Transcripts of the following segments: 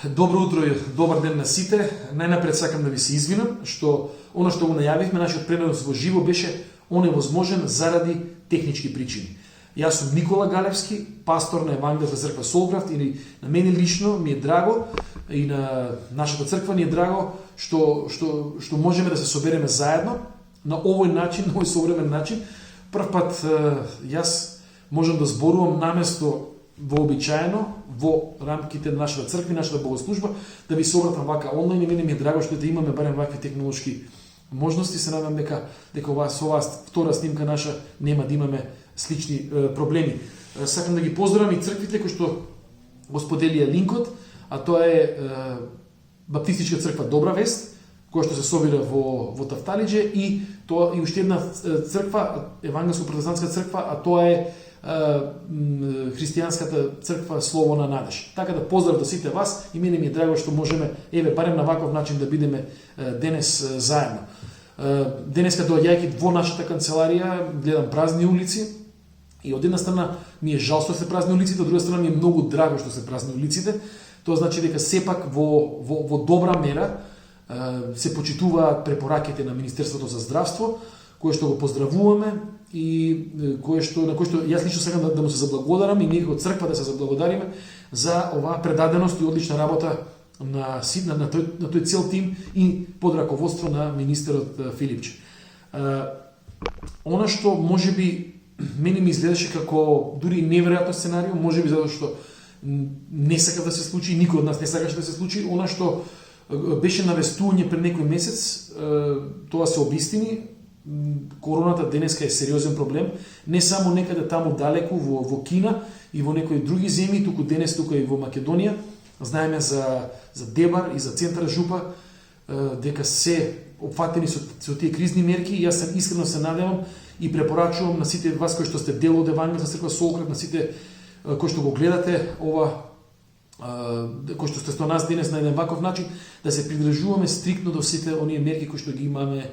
Добро утро и добар ден на сите. Најнапред сакам да ви се извинам што она што го најавивме, нашиот пренос во живо беше оневозможен заради технички причини. Јас сум Никола Галевски, пастор на Евангелска црква Солграфт, и на мене лично ми е драго и на нашата црква ни е драго што можеме да се собереме заедно на овој начин, на овој современ начин. Прв пат јас можам да зборувам наместо вообичаено во рамките на нашата црква и нашата богослужба, да ви се обратам вака онлайн, и мене ми е драго што да имаме барем вакви технолошки можности. Се надам дека со оваа втора снимка наша нема да имаме слични проблеми. Сакам да ги поздравам и црквите кои што го споделија линкот, а тоа е Баптистичка црква Добра вест, која што се собира во Тафталиџе, и тоа и уште една црква, Евангелско-протестантска црква, а тоа е христијанската црква Слово на надеж. Така да поздрав до сите вас, и мене ми е драго што можеме барем на ваков начин да бидеме денес заедно. Денеска доаѓајќи во нашата канцеларија гледам празни улици, и од една страна ми е жал што се празни улиците, од друга страна ми е многу драго што се празни улиците. Тоа значи дека сепак во добра мера се почитуваат препораките на Министерството за здравство, кое што го поздравуваме и на кој што јас лично сакам да му се заблагодарам, и ние како црква да се заблагодариме за оваа предаденост и одлична работа на тој цел тим и под раководство на министерот Филипче. Она што можеби мене ми изгледаше како дури неверојатно сценарио, можеби затоа што не сакав да се случи, никој од нас не сакаше да се случи, она што беше навестување пред некој месец, тоа се обистини. Короната денеска е сериозен проблем, не само некаде таму далеку во Кина и во некои други земји, туку денес тука и во Македонија. Знаеме за Дебар и за Центар Жупа, дека се опфатени со тие кризни мерки. Јас сам искрено се надевам и препорачувам на сите вас кои што сте дел од Евангелска црква Солграфт, на сите кои што го гледате ова, кои што сте со нас денес на еден ваков начин, да се придржуваме стриктно до сите оние мерки кои што ги имаме,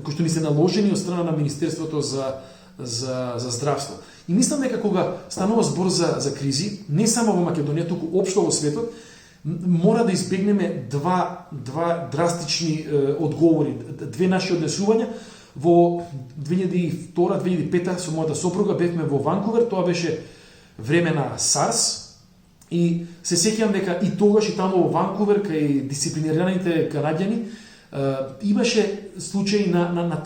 кои што ни се наложени од страна на Министерството за здравство. И мислам дека кога станува збор за кризи, не само во Македонија, туку општо во светот, мора да избегнеме два драстични одговори, две наши однесувања. Во 2002-2005 со мојата сопруга бевме во Ванкувер, тоа беше време на SARS, и се сеќавам дека и тогаш и таму во Ванкувер кај дисциплинираните канаѓани имаше случаи на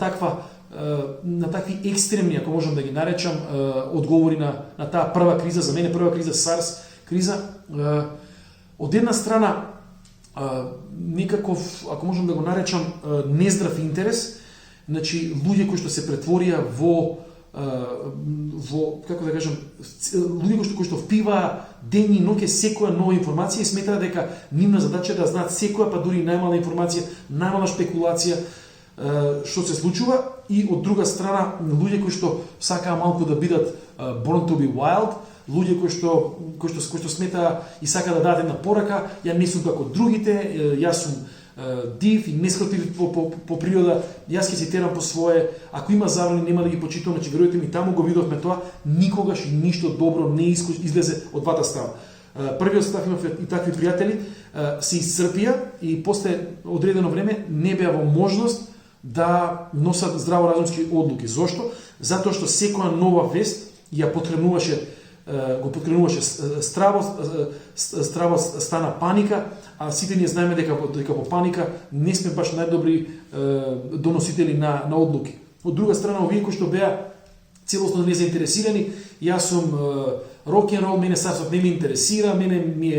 такви екстремни, ако можам да ги наречам, одговори на таа прва криза, за мене прва криза, SARS криза. Од една страна некаков, ако можам да го наречам, нездрав интерес, значи луѓе кои што се претворија во како да кажам, луѓе кои што впиваа ден и ноќе секоја нова информација и сметаа дека нивна задача е да знаат секоја, па дури најмала информација, најмала спекулација што се случува, и од друга страна луѓе кои што сакаа малку да бидат born to be wild, луѓе кои што сметаа и сакаа да дадат една порака: ја не сум како другите, јас сум див и нескротлив по природа, јас ќе си терам по свое, ако има забрани нема да ги почитувам. Значи верујте ми, таму го видовме тоа, никогаш и ништо добро не излезе од двата страна. Првиот став имав и такви пријатели, се исцрпија и после одредено време не беа во можност да носат здраворазумски одлуки. Зошто? Затоа што секоја нова вест ја го поткренуваше стравост, стана паника, а сите ние знаеме дека во паника не сме баш најдобри доносители на одлуки. Од друга страна, овие кои што беа целосно незаинтересирани, јас сум рок-н-рол, мене сарсот не ме интересира, мене ми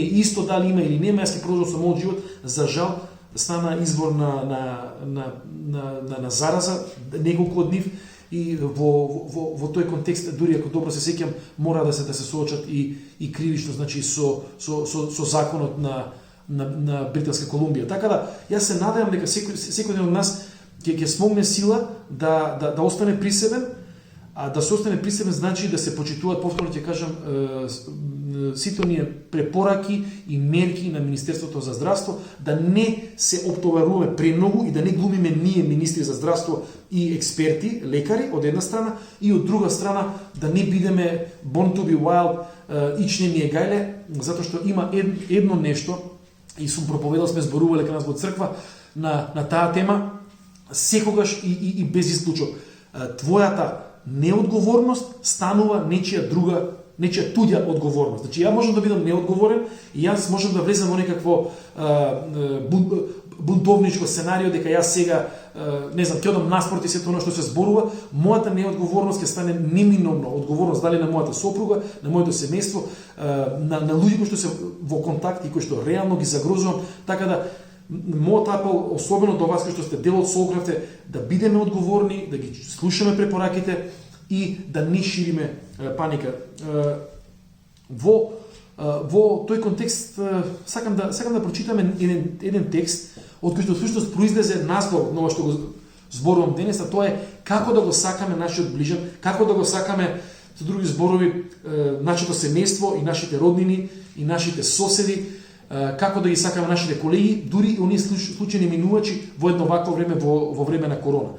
е исто дали има или нема, јас ќе продолжам со мојот живот. За жал, стана извор на зараза, неколку од нив, и во тој контекст, дури ако добро се сеќам, мора да се соочат и кривично, значи со законот на Британска Колумбија. Така да јас се надевам дека секој ден од нас ќе смогне сила да остане присебен, а да се остане присебен значи да се почитуваат, повторно ќе кажам, сите оние препораки и мерки на Министерството за здравство, да не се оптоваруваме премногу и да не глумиме ние министри за здравство и експерти, лекари од една страна, и од друга страна да не бидеме born to be wild, ичне ми е гајле, затоа што има едно нешто, и сум проповедал, сме зборувале кај нас во црква на таа тема, секогаш и без исклучок. Твојата неодговорност станува нечија туѓа одговорност. Значи, ја можам да бидам неодговорен и јас можам да влезам во некакво бунтовничко сценарио, дека јас сега, не знам, ќе одам наспроти сето оно што се зборува, мојата неодговорност ќе стане неминовно одговорност дали на мојата сопруга, на моето семејство, на луѓе кои што се во контакт и кои што реално ги загрозувам, така да мојот апел, особено до вас кои што сте дел од Солкравте, да бидеме одговорни, да ги слушаме препораките и да не шириме паника. Во тој контекст сакам да прочитаме еден текст од кој што всушност произлезе наслов на ова што го зборувам денес, а тоа е како да го сакаме нашиот ближен, како да го сакаме, со други зборови, нашето семејство и нашите роднини и нашите соседи, како да ги сакаме нашите колеги, дури и оние случајни минувачи во едно вакво време, во време на корона.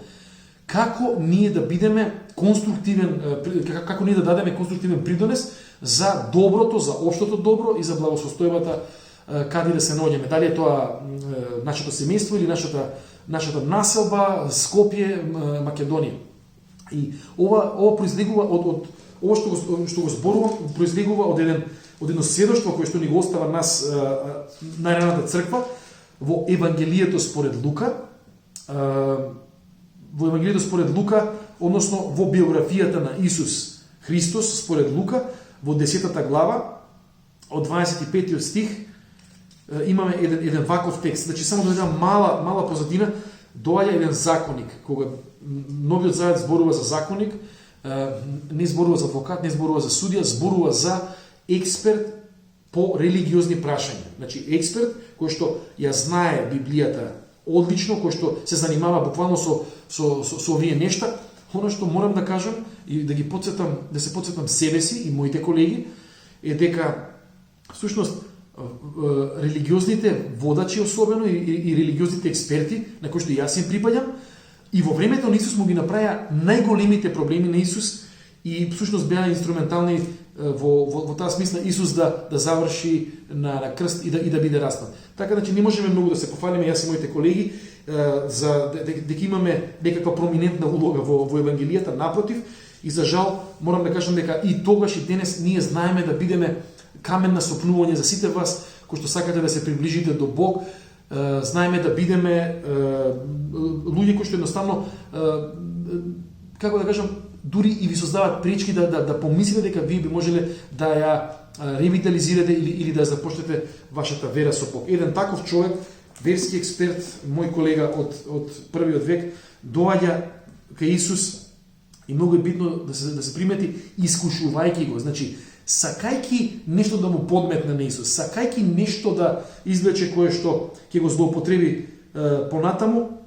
Како ние да бидеме конструктивен, како ние да дадеме конструктивен придонес за доброто, за општото добро и за благосостојбата каде да се наоѓаме. Дали е тоа нашето семејство или нашата населба, Скопје, Македонија. И ова произлегува од ова што го зборувам, произлегува од едно сведоштво кое што ни го остава нас најраната црква во Евангелието според Лука. Во Евангелието според Лука, односно во биографијата на Исус Христос според Лука, во 10 глава, од 25 стих, имаме еден ваков текст. Значи, само да дадам мала позадина, доаѓа еден законник, кога Новиот Завет зборува за законник, не зборува за адвокат, не зборува за судија, зборува за експерт по религиозни прашања. Значи, експерт кој што ја знае Библијата одлично, кој што се занимава буквално со овие нешта. Оно што морам да кажам и да се потсетам себе си и моите колеги, е дека всушност религиозните водачи особено и религиозните експерти, на кои што јас им припаѓам, и во времето на Исус му ги направија најголемите проблеми на Исус и всушност беа инструментални во таа смисла Исус да заврши на крст и да биде распнат. Така да не можеме многу да се пофалиме, јас и моите колеги, за дека имаме некаква проминентна улога во Евангелијата, напротив, и за жал морам да кажам дека и тогаш и денес ние знаеме да бидеме камен на сопнување за сите вас кои што сакате да се приближите до Бог, знаеме да бидеме луѓе кои што едноставно, како да кажам, дури и ви создават пречки да помислите дека вие би можеле да ја ревитализирате или да ја започнете вашата вера со Бог. Еден таков човек, верски експерт, мој колега од првиот век, доаѓа кај Исус и многу е битно да се примети, искушувајќи го, значи сакајќи нешто да му подметне на Исус, сакајќи нешто да извлече кое што ќе го злоупотреби понатаму,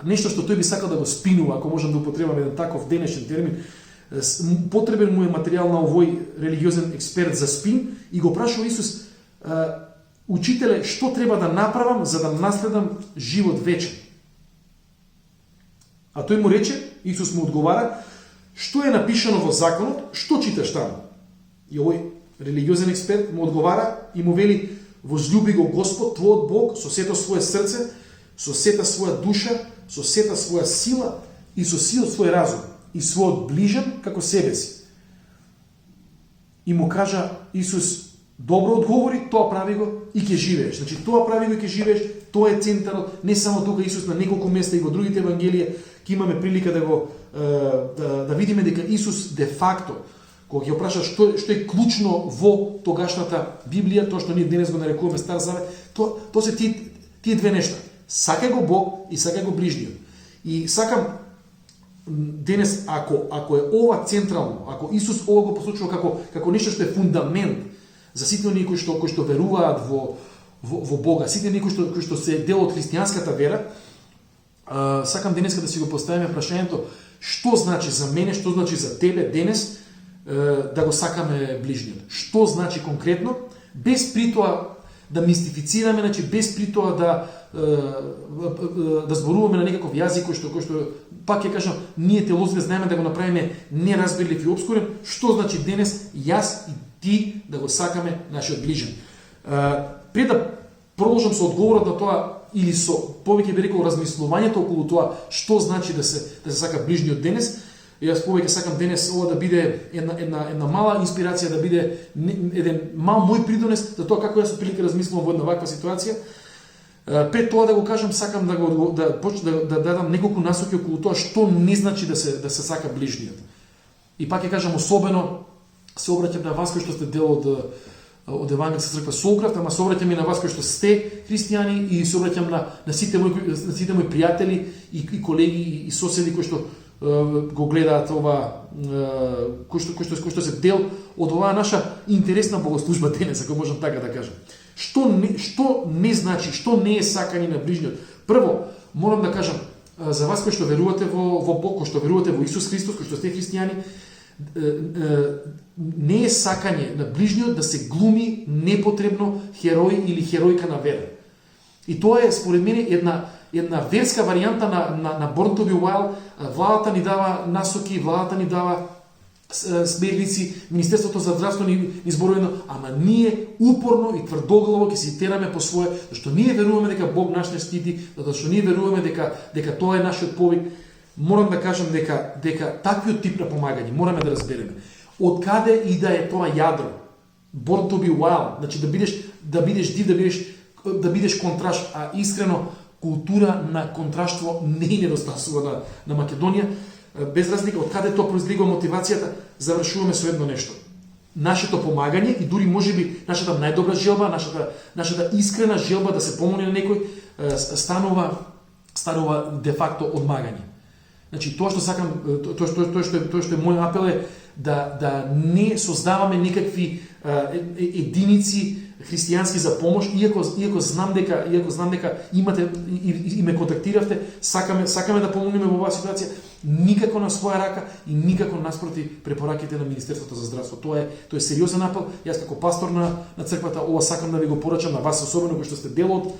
нешто што тој би сакал да го спинува, ако можам да употребам еден таков денешен термин. Потребен му е материјал на овој религиозен експерт за спин и го прашува Исус: учителе, што треба да направам за да наследам живот вечен? А тој му рече, Исус му одговара: што е напишано во законот, што читаш таму? И овој религиозен експерт му одговара и му вели: возлюби го Господ твојот Бог со сето свое срце, со сета своја душа, со сета своја сила и со сиот свој разум, и својот ближен како себе си. И му кажа Исус: добро одговори, тоа прави го и ќе живееш. Значи, тоа прави го и ќе живееш, тоа е центарот. Не само тука Исус, на неколку места и во другите евангелија ќе имаме прилика да видиме дека Исус де факто, кога ќе опраша што е клучно во тогашната Библија, тоа што ние денес го нарекуваме Стар Завет, тоа се тие две нешта. Сака го Бог и сака го ближниот. И сакам денес, ако е ова централно, ако Исус ова го посочува како нешто што е фундамент за сите оние кои што веруваат во Бога, сите оние кои што се дел од христијанската вера, сакам денеска да си го поставиме прашањето: што значи за мене, што значи за тебе денес да го сакаме ближниот. Што значи конкретно? Без при тоа да мистифицираме, значи без при тоа да зборуваме на некаков јазик кој што пак ќе кажам, ние теолозите знаеме да го направиме неразбирлив и обскурен, што значи денес јас и ти да го сакаме нашиот ближен. Пред да продолжам со одговорот на тоа или со повеќе би рекол размислувањето околу тоа што значи да се сака ближниот денес, јас повеќе сакам денес ова да биде една мала инспирација, да биде еден мал мој придонес за тоа како јас отприлика размислувам во една ваква ситуација. Пред тоа да го кажам, сакам да дадам неколку насоки околу тоа што не значи да се сака ближниот. И пак ќе кажам, особено се обраќам на вас кои што сте дел од Евангелска црква Солкрафт, ама се обраќам и на вас кои што сте христијани и се обраќам на сите мои пријатели и колеги и соседи кои што го гледаат ова, кои што се дел од оваа наша интересна богослужба денес, ако можам така да кажам. Што не значи, што не е сакање на ближниот? Прво, морам да кажам, за вас кои што верувате во Бог, кои што верувате во Исус Христос, кои што сте христијани, не е сакање на ближниот да се глуми непотребно херој или херојка на вера. И тоа е, според мене, една верска варијанта на Born to be Wild. Владата ни дава насоки, владата ни дава смерници, Министерството за здравство ни зборува, ама ние упорно и тврдоглаво ќе се тераме по свое, зашто ние веруваме дека Бог наш не штити, зашто ние веруваме дека тоа е нашиот повик. Морам да кажам дека таквиот тип на помагање мораме да разбереме. Од каде и да е тоа јадро? Born to be wild, значи да бидеш див, да бидеш контраш, а искрено култура на контраштво не е недостасува на Македонија. Без разлика од каде тоа произлегува мотивацијата, завршуваме со едно нешто. Нашето помагање и дури можеби нашата најдобра желба, нашата искрена желба да се помогне на некој, станува де факто одмагање. Значи тоа што сакам, тоа што е мој апел е да не создаваме некакви единици христијански за помош, иако знам дека имате и ме контактиравте, сакаме да помогнеме во оваа ситуација, никако на своја рака и никако наспроти препораките на Министерството за здравство. Тоа е сериозен апел. Јас како пастор на црквата ова сакам да ви го порачам на вас, особено кои што сте дел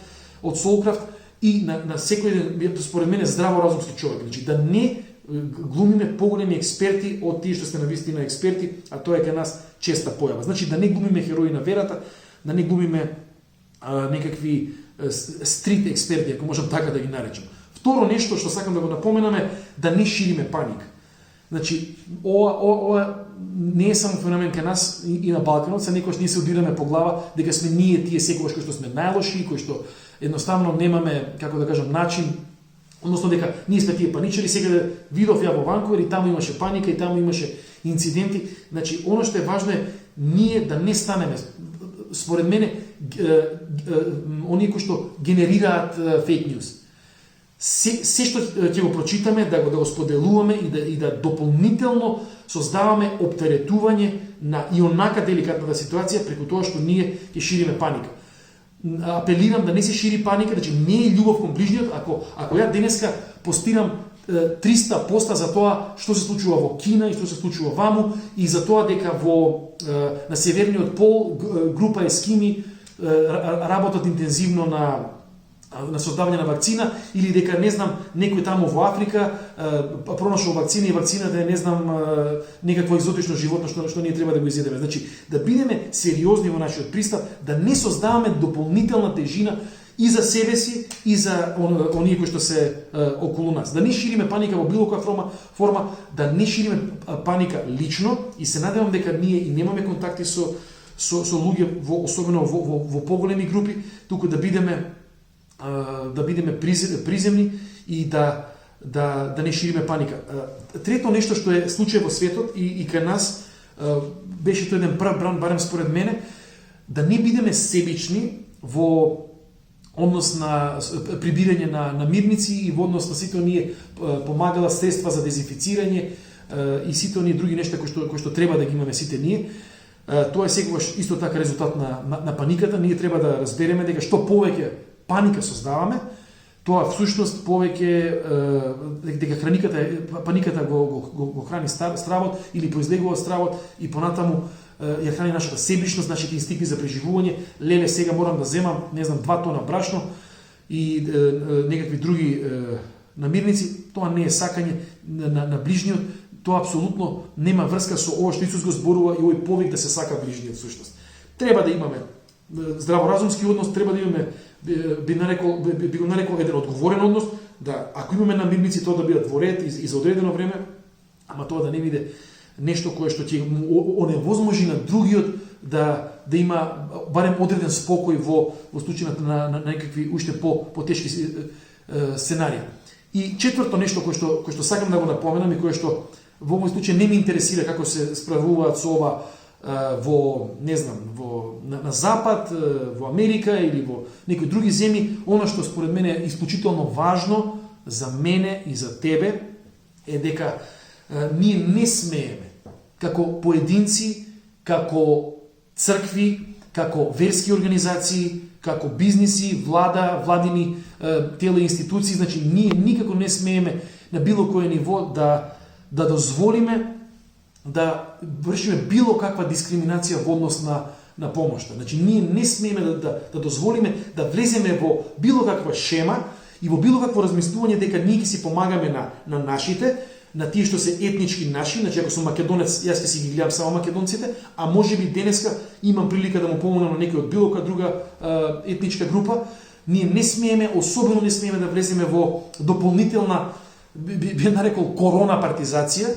од Солкрафт и на секој ден, според мене, здраворазумски човек. Значи да не глумиме поголеми експерти од тие што сте навистина експерти, а тоа е кај нас честа појава. Значи да не глумиме херои на верата, да не глумиме некакви стрит експерти, ако можам така да ги наречам. Второ нешто што сакам да го напоменаме, да не шириме паника. Значи, ова не е само феномен кај нас и на Балканот, се некојаш ние се удираме по глава дека сме ние тие секогаш кои што сме најлоши, кои што едноставно немаме, како да кажам, начин, односно дека ние сме тие паничари. Сега видов ја во Ванкувер и таму имаше паника и таму имаше инциденти. Значи, оно што е важно е ние да не станеме, според мене, оние кои што генерираат фейк ньюс. Се што ќе го прочитаме, да го споделуваме и да дополнително создаваме оптеретување на и онака деликатната ситуација преку тоа што ние ќе шириме паника. Апелирам да не се шири паника, значи не е љубов кон ближниот. Ако ја денеска постирам 300 поста за тоа што се случува во Кина и што се случува ваму и за тоа дека на северниот пол група ескими работат интензивно на создавање на вакцина, или дека, не знам, некој таму во Африка пронашол вакцина и вакцината е, не знам, некакво екзотично животно што ние треба да го изедеме. Значи, да бидеме сериозни во нашиот пристап, да не создаваме дополнителна тежина и за себе си, и за оние кои што се околу нас. Да не шириме паника во било која форма, да не шириме паника лично, и се надевам дека ние и немаме контакти со луѓе, особено во поголеми групи, туку да бидеме приземни и да не шириме паника. Трето нешто што е случај во светот и кај нас беше тоа еден прв бран, барем според мене, да не бидеме себични во однос на прибирање на мирници и во однос на сите оние помагала средства за дезинфицирање и сите оние други нешта кои што треба да ги имаме сите ние. Тоа е секогаш исто така резултат на паниката. Ние треба да разбереме дека што повеќе паника создаваме, Тоа всушност повеќе дека паниката го храни стравот или произлегува стравот и понатаму ја храни нашата себичност, нашите инстинкти за преживување. Леле, сега морам да земам, не знам, 2 тона брашно и некакви други намирници. Тоа не е сакање на ближниот. Тоа апсолутно нема врска со ова што Исус го зборува и овој повик да се сака ближниот всушност. Треба да имаме здраворазумски однос, треба да имаме би го нарекол еден одговорен однос, да ако имаме намирници тоа да бидат во ред и за одредено време, ама тоа да не биде нешто кое што ќе оневозможи на другиот да има барем одреден спокој во случајот на некакви уште потешки сценарии. И четврто нешто кое што сакам да го напоменам и кое што во овој случај не ме интересира како се справуваат со ова во, не знам, на Запад, во Америка или во некои други земји, она што според мене е исклучително важно за мене и за тебе е дека ние не смееме како поединци, како цркви, како верски организации, како бизниси, владини тела и институции, значи ние никако не смееме на било кој ниво да дозволиме да вршиме било каква дискриминација во однос на помошта. Значи ние не смееме да дозволиме да влеземе во било каква шема и во било какво размислување дека ние ќе си помагаме на нашите, на тие што се етнички наши. Значи ако сум македонец, јас ќе си ги гледам само македонците, а можеби денеска имам прилика да му помогнам на некој од било која друга етничка група. Ние не смееме, особено не смееме да влеземе во дополнителна, би нарекол, корона партизација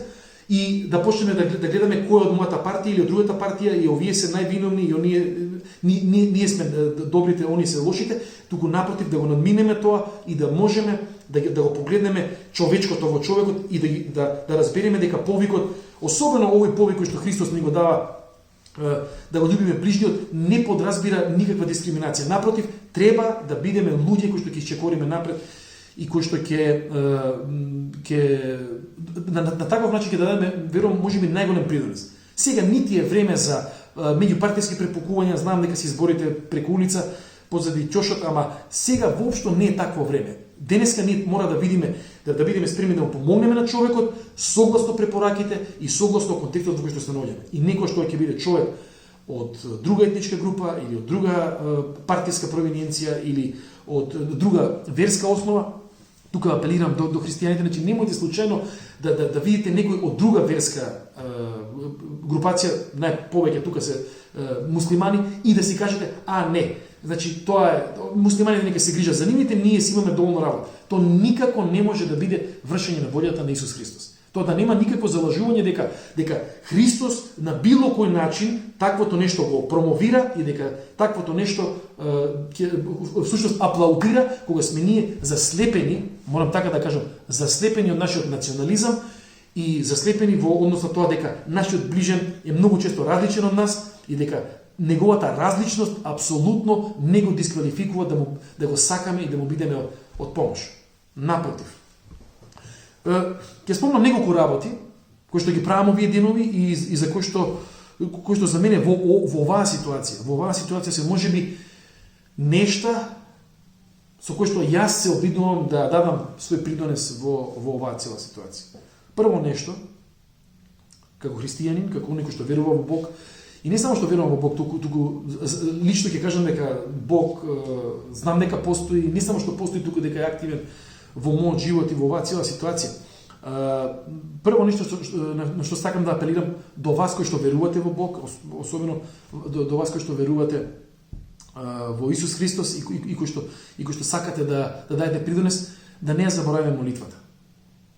и да почнеме да гледаме кој од мојата партија или од другата партија и овие се највиновни и ние сме добрите, оние се лошите, туку напротив да го надминеме тоа и да можеме да го погледнеме човечкото во човекот и да разбереме дека повикот, особено овој повик кој што Христос ни го дава, да го љубиме ближниот, не подразбира никаква дискриминација. Напротив, треба да бидеме луѓе кои што ќе исчекориме напред и кои што на таков начин ќе дадеме, верувам, можеби најголем придонес. Сега нити е време за меѓупартиски препукувања, знам дека се изборите преку улица позади ќошот, ама сега воопшто не е такво време. Денеска ние мора да бидеме спремни да му помогнеме на човекот согласно препораките и согласно контекстот во кој што се наоѓаме. И некој што ќе биде човек од друга етничка група или од друга партиска провиненција или од друга верска основа, тука апелирам до христијаните, значи немојте случајно да видите некој од друга верска групација, најповеќе тука се муслимани, и да си кажете, не, значи тоа е, муслиманите нека се грижат за нивните, ние си имаме доволно работа. Тоа никако не може да биде вршење на волјата на Исус Христос. Тоа да нема никакво залажување дека Христос на било кој начин таквото нешто го промовира и дека таквото нешто всушност аплаудира кога сме ние заслепени, морам така да кажам, заслепени од нашиот национализам и заслепени во однос на тоа дека нашиот ближен е многу често различен од нас и дека неговата различност апсолутно не го дисквалификува да го сакаме и да му бидеме од помош. Напротив. Ќе спомнам неколку работи кои што ги правам овие денови и за кои што за мене во оваа ситуација се можеби нешта со кои што јас се обидувам да дадам свој придонес во оваа цела ситуација. Прво нешто, како христијанин, како некој што верува во Бог, и не само што верувам во Бог, туку лично ќе кажам дека Бог, знам дека постои, не само што постои, туку дека е активен во мојот живот и во оваа цела ситуација. Прво нешто на што сакам да апелирам до вас кои што верувате во Бог, особено до вас кои што верувате во Исус Христос и кои што сакате да дадете придонес, да не ја заборавиме молитвата.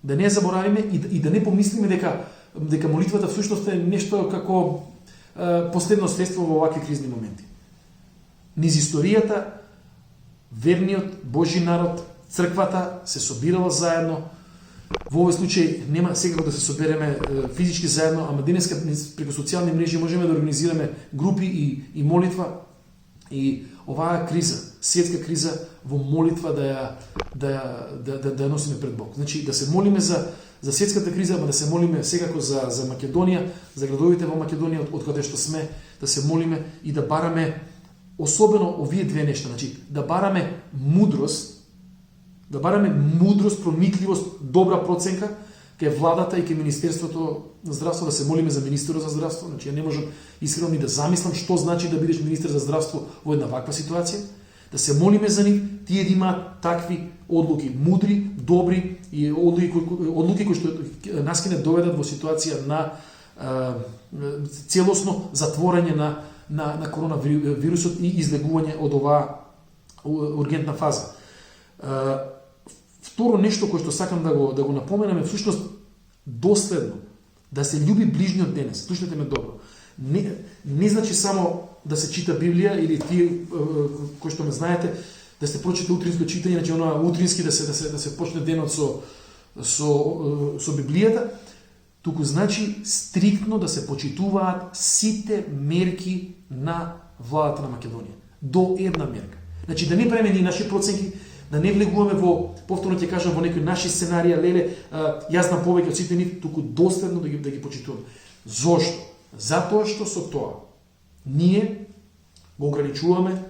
Да не ја заборавиме и да не помислиме дека молитвата всушност е нешто како последно средство во овакви кризни моменти. Низ историјата верниот Божи народ, црквата се собирала заедно. Во овој случај нема секако да се собереме физички заедно, ама денеска преку социјални мрежи можеме да организираме групи и молитва. И оваа криза, светска криза, во молитва да носиме пред Бог. Значи да се молиме за светската криза, ама да се молиме секако за Македонија, за градовите во Македонија од каде што сме, да се молиме и да бараме особено овие две нешта, значи да бараме мудрост да бараме мудрост, проникливост, добра проценка кај владата и кај Министерството на здравство, да се молиме за министерот за здравство. Значи, ја не можам искрено ни да замислам што значи да бидеш министер за здравство во една ваква ситуација. Да се молиме за нив, тие да имаат такви одлуки, мудри, добри и одлуки кои што нас ќе не доведат во ситуација на целосно затворање на коронавирусот и излегување од оваа ургентна фаза. Второ нешто кое што сакам да го напоменам е всушност доследно да се љуби ближниот денес. Слушнете ме добро. Не значи само да се чита Библија или тие кои што ме знаете да сте прочите утринско читање, значи она утрински да се почне денот со Библијата, туку значи стриктно да се почитуваат сите мерки на владата на Македонија. До една мерка. Значи да не правиме ни наши проценки, да не влегуваме во, повторно ќе кажам, во некои наши сценарија, леле, јас знам повеќе од сите нив, туку доследно да ги почитуваме. Зошто? Затоа што со тоа ние го ограничуваме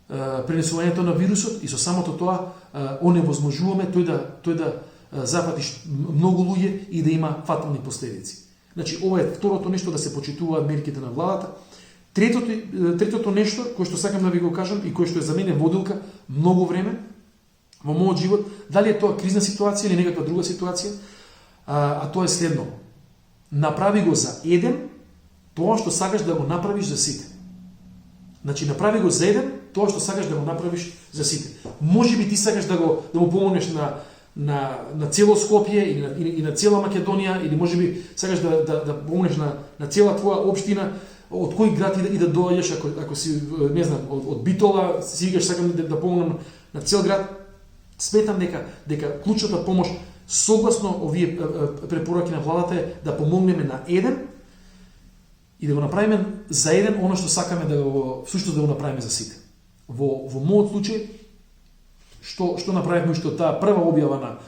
пренесувањето на вирусот и со самото тоа оневозможуваме тој да запати многу луѓе и да има фатални последици. Значи, ова е второто нешто, да се почитуваат мерките на владата. Третото нешто, кое што сакам да ви го кажам и кое што е за мене водилка многу време во мојот живот, дали е тоа кризна ситуација или некаква друга ситуација, а тоа е следно. Направи го за еден тоа што сакаш да го направиш за сите. Значи, направи го за еден тоа што сакаш да го направиш за сите. Може би ти сакаш да му помогнеш на цело Скопје или на цела Македонија, или може би сакаш да помогнеш на цела твоја општина, од кој град и да доаѓаш, ако си, не знам, од Битола, си игаш, сакам да помогнам на цел град. Сметам дека клучната помош согласно овие препораки на владата е да помогнеме на еден и да го направиме за еден оно што сакаме всушност да го направиме за сите. Во мојот случај, што направивме што таа прва објава на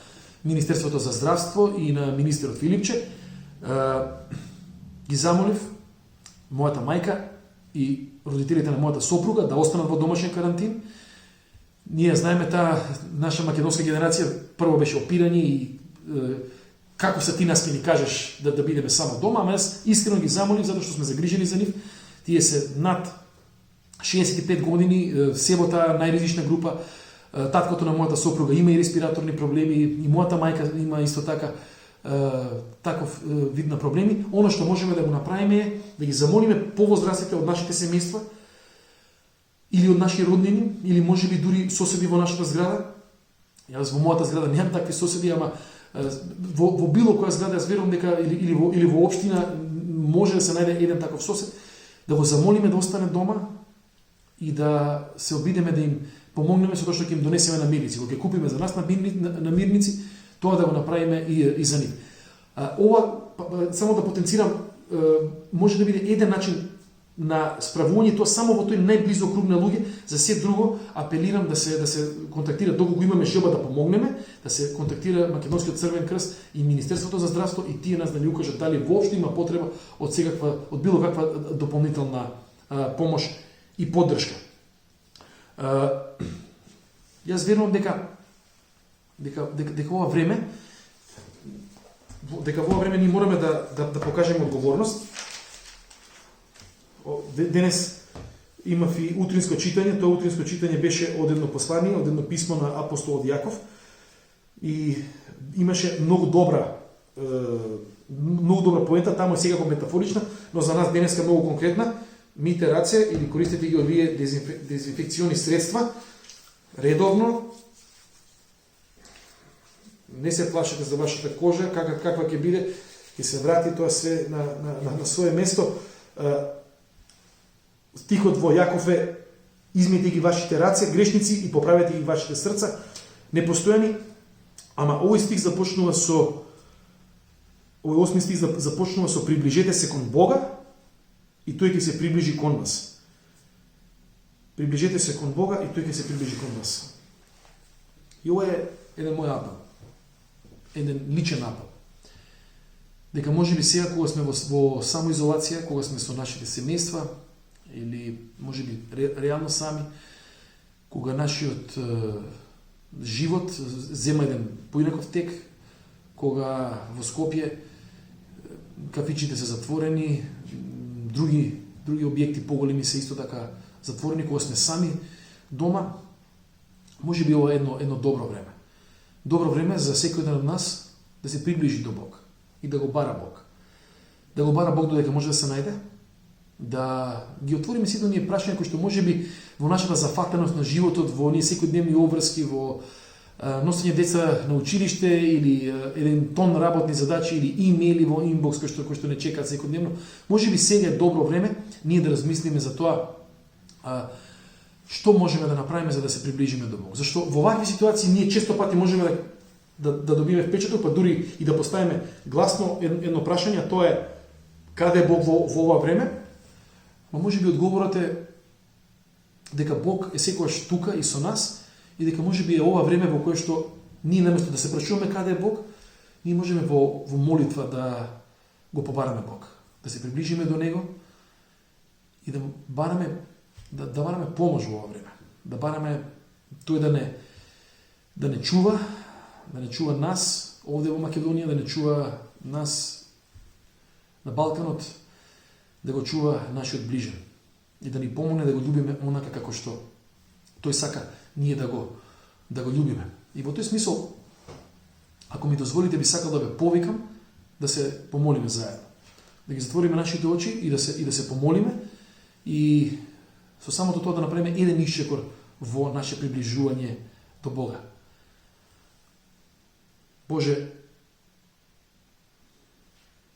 Министерството за здравство и на министерот Филипче, ги замолив мојата мајка и родителите на мојата сопруга да останат во домашен карантин. Ние знаеме таа наша македонска генерација прво беше опирање и како се ти нас ќе ни кажеш да бидеме само дома, ама јас искрено ги замолив затоа што сме загрижени за нив. Тие се над 65 години, себо таа најризична група. Таткото на мојата сопруга има и респираторни проблеми, и мојата мајка има исто така таков вид на проблеми. Оно што можеме да го направиме е да ги замолиме повозрастните од нашите семејства или од наши роднини, или може би дури соседи во нашата зграда. Јас во мојата зграда немам такви соседи, ама во било која зграда јас верувам дека или во општина може да се најде еден таков сосед, да го замолиме да остане дома и да се обидеме да им помогнеме со тоа што ќе им донесеме намирници. Кога ќе купиме за нас намирници, тоа да го направиме и за нив. Ова, само да потенцирам, може да биде еден начин на справување, тоа само во тој најблизок круг на луѓе. За се друго апелирам да се контактира, доколку имаме желба да помогнеме, да се контактира Македонскиот Црвен крст и Министерството за здравство и тие нас да ни укажат дали воопшто има потреба од било каква дополнителна помош и поддршка. Јас верувам дека ова време ние мораме да покажеме одговорност. Денес имав и утринско читање. Тоа утринско читање беше од едно послание, од едно писмо на апостолот Јаков и имаше многу добра поента, таму е секако метафорична, но за нас денеска многу конкретна. Мите раце или користете ги овие дезинфекциони средства редовно. Не се плашете за вашата кожа, каква ќе биде, ќе се врати тоа све на свое место. Стихот во Јаков е: измите ги вашите раце, грешници, и поправете ги вашите срца, непостојани. Ама овој стих започнува со овој 8 стих започнува со: приближете се кон Бога и тој ќе се приближи кон вас. Приближете се кон Бога и тој ќе се приближи кон вас. И ова е еден мој апел. Еден личен апел. Дека може би сега кога сме во самоизолација, кога сме со нашите семејства, или може би реално сами, кога живот зема еден поинаков тек, кога во Скопје кафичите се затворени, други објекти поголеми се исто така затворени, кога сме сами дома, може би ова е едно добро време. Добро време за секој еден од нас да се приближи до Бог и да го бара Бог. Да го бара Бог додека може да се најде, да ги отвориме сите оние прашања кои што можеби во нашата зафатеност на животот, во оние секојдневни обврски, во носење деца на училиште или еден тон работни задачи или имейли во инбокс кои што не чекаат секојдневно, можеби сега е добро време ние да размислиме за тоа што можеме да направиме за да се приближиме до Бог. Зашто во вакви ситуации ние често пати можеме да добиме впечаток, па дури и да поставиме гласно едно прашање, тоа е каде е Бог во ова време? Но можеби одговорот е дека Бог е секогаш тука и со нас и дека можеби е ова време во кое што ние наместо да се прашуваме каде е Бог, ние можеме во молитва да го побараме Бог, да се приближиме до Него и да бараме помош во ова време, да бараме тој да не чува нас овде во Македонија, да не чува нас на Балканот, да го чува нашиот ближен и да ни помогне да го љубиме онака како што тој сака ние да го љубиме. И во тој смисол, ако ми дозволите, би сакал да ве повикам да се помолиме заедно. Да ги затвориме нашите очи и да се помолиме и со самото тоа да направиме еден исчекор во наше приближување до Бога. Боже,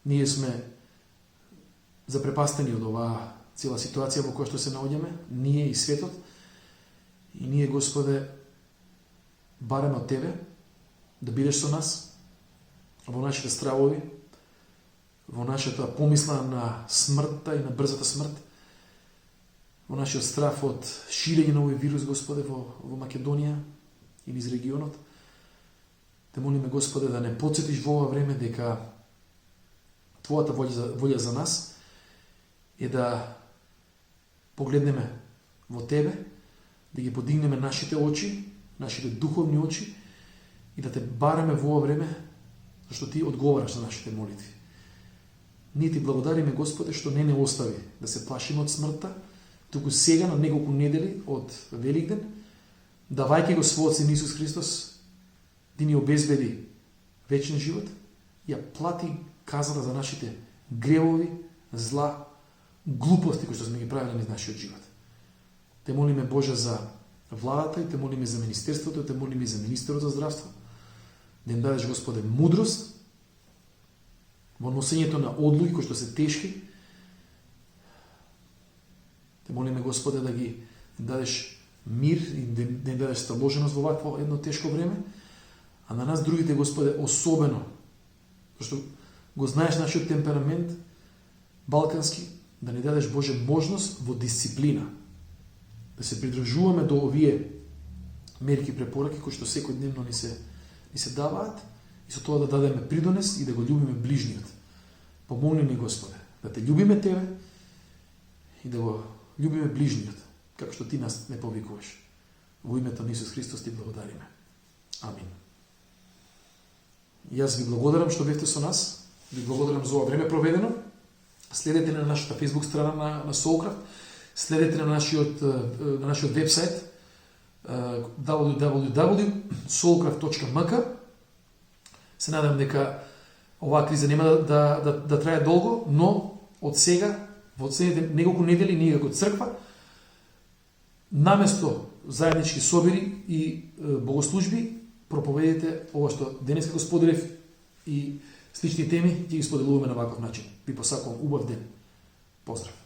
ние сме запрепастени од оваа цела ситуација во која што се наоѓаме, ние и светот, и ние, Господе, бараме од Тебе да бидеш со нас во нашите стравови, во нашата помисла на смртта и на брзата смрт, во нашиот страв од ширење на овој вирус, Господе, во Македонија и низ регионот. Те молиме, Господе, да не подсетиш во ова време дека Твојата волја за нас е да погледнеме во Тебе, да ги подигнеме нашите очи, нашите духовни очи и да Те бараме во ова време, зашто Ти одговараш на нашите молитви. Ние Ти благодариме, Господе, што не остави да се плашиме од смртта, туку сега на неколку недели од Великден, давајќи го својот Син Исус Христос, Ти ни обезбеди вечен живот, ја плати казата за нашите гревови, зла, глупости кои што сме ги правили низ нашиот живот. Те молиме, Боже, за владата и Те молиме за министерството, и Те молиме за министерот за здравство, да им дадеш, Господе, мудрост во носењето на одлуки кои што се тешки. Те молиме, Господе, да ги дадеш мир и да им дадеш сталоженост во вакво едно тешко време, а на нас другите, Господе, особено, зашто го знаеш нашиот темперамент балкански, да ни дадеш, Боже, можност во дисциплина, да се придржуваме до овие мерки препораки кои што секојдневно ни се даваат и со тоа да дадеме придонес и да го љубиме ближниот. Помогни ни, Господе, да Те љубиме Тебе и да го љубиме ближниот, како што Ти нас не повикуваш. Во името на Исус Христос Ти благодариме. Амин. Јас ви благодарам што бевте со нас, ви благодарам за ова време проведено. Следете на нашата Facebook страна на Soulcraft, следете на нашиот вебсайт www.soulcraft.mk. Се надам дека оваа криза нема да трае долго, но од сега, во следните неколку недели, ние како црква, наместо заеднички собери и богослужби, проповедите ова што денеска го споделив и слични теми, ќе ги споделуваме на ваков начин. Ви посакувам убав ден. Поздрав!